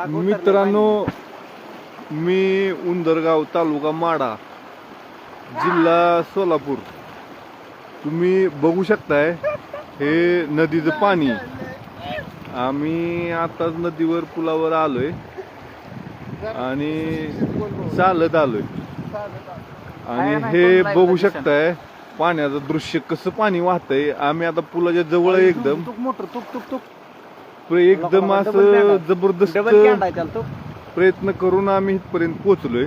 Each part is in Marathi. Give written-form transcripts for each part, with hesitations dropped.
मित्रांनो, मी उंदरगाव, तालुका माढा, जिल्हा सोलापूर. तुम्ही बघू शकताय हे नदीचं पाणी. आम्ही आताच नदीवर पुलावर आलोय आणि चालत आलोय आणि हे बघू शकताय पाण्याचं दृश्य कसं पाणी वाहतंय. आम्ही आता पुलाच्या जवळ एकदम एकदम असं जबरदस्त प्रयत्न करून आम्ही इथपर्यंत पोहोचलोय.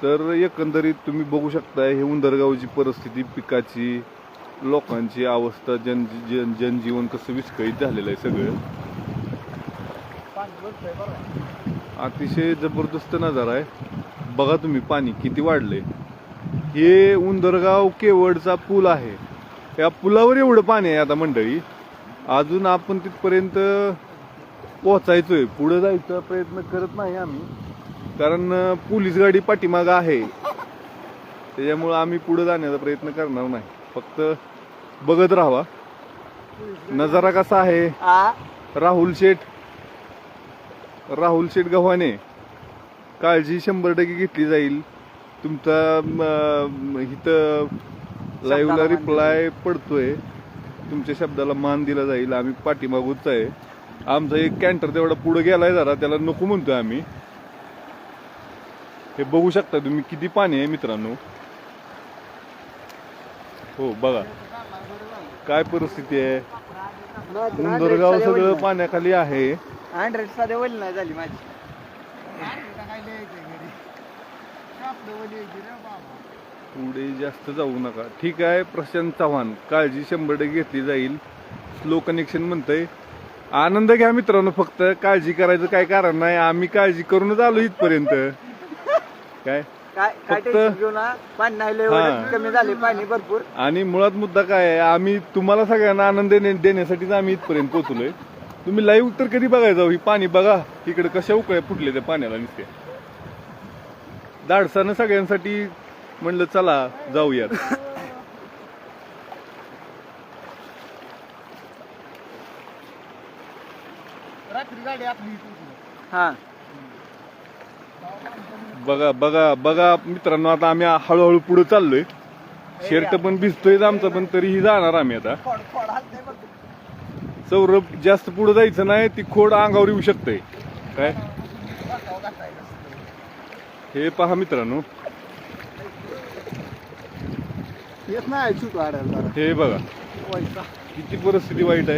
तर एकंदरीत तुम्ही बघू शकताय हे उंदरगावची परिस्थिती, पिकाची, लोकांची अवस्था, जनजीवन कसं विस्कळीत झालेलं आहे. सगळं अतिशय जबरदस्त नजारा आहे. बघा तुम्ही पाणी किती वाढलंय. हे उंदरगाव केवडचा पूल आहे. या पुलावर एवढं पाणी आहे आता मंडळी. अजून आपण तिथपर्यंत पोहोचायचोय, पुढे जायचा प्रयत्न करत नाही आम्ही, कारण पोलीस गाडी पाठीमागं आहे. त्याच्यामुळं आम्ही पुढे जाण्याचा प्रयत्न करणार नाही. फक्त बघत राहावा नजारा कसा आहे. राहुल शेठ गव्हाणे, काळजी 100% घेतली जाईल. तुमचा इथं लाईव्हला रिप्लाय पडतोय, तुमच्या शब्दाला मान दिला जाईल. आम्ही पाठीमागूच आहे. आमचा एक कॅन्टर तेवढा पुढे गेलाय, जरा त्याला नको म्हणतोय आम्ही. हे बघू शकता तुम्ही किती पाणी आहे मित्रांनो. हो बघा काय परिस्थिती आहे. उंदरगाव सगळं पाण्याखाली आहे. नाही झाली माझी. पुढे जास्त जाऊ नका. ठीक आहे. प्रशांत चव्हाण, काळजी 100% घेतली जाईल. स्लो कनेक्शन म्हणतंय. आनंद घ्या मित्रांनो, फक्त काळजी करायचं काय कारण नाही. आम्ही काळजी करूनच आलो इथपर्यंत. काय फक्त पाणी नाही कमी झाले, पाणी भरपूर. आणि मुळात मुद्दा काय आहे, आम्ही तुम्हाला सगळ्यांना आनंद देण्यासाठीच आम्ही इथपर्यंत पोहोचलोय. तुम्ही लाईव्ह तर कधी बघायचं. ही पाणी बघा इकडे कशा उकळ्या फुटले त्या पाण्याला नुसते. धाडसानं सगळ्यांसाठी म्हणलं चला जाऊयात. हा बघा बघा बघा मित्रांनो, आता आम्ही हळूहळू पुढे चाललोय. शर्ट पण भिजतोय आमचा, पण तरीही जाणार आम्ही आता. सौरभ जास्त पुढे जायचं नाही, ती खोड अंगावर येऊ शकते. काय हे पहा मित्रांनो, हे बघा किती परिस्थिती वाईट आहे.